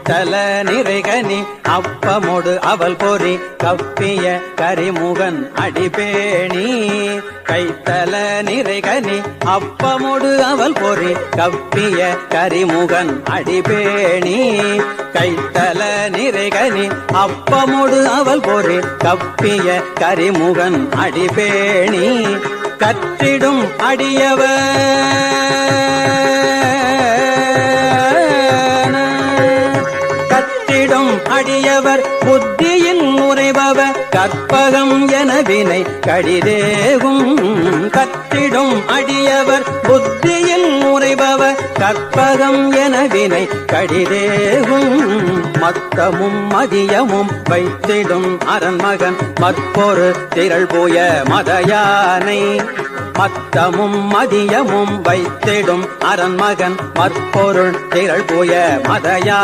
கைத்தல நிறைகனி அப்பமோடு அவள் பொறி கப்பிய கரிமுகன் அடிபேணி கைத்தல நிறைகனி அப்பமோடு அவள் பொறி கப்பிய கரிமுகன் அடிபேணி கைத்தல நிறைகனி அப்பமோடு அவள் பொறி கப்பிய கரிமுகன் அடிபேணி கற்றிடும் அடியவர் புத்தியின் உரைபவர் கற்பகம் என வினை கடிதேகும் கற்றிடும் அடியவர் புத்தியில் உரைபவர் கற்பகம் என வினை கடிதேகும் மத்தமும் மதியமும் வைத்திடும் அரண்மகன் மற்பொரு திரள்போய மதயானை மத்தமும் மதியமும் வைத்திடும் அரண்மகன் மற்பொருள் திரள்போய மதயா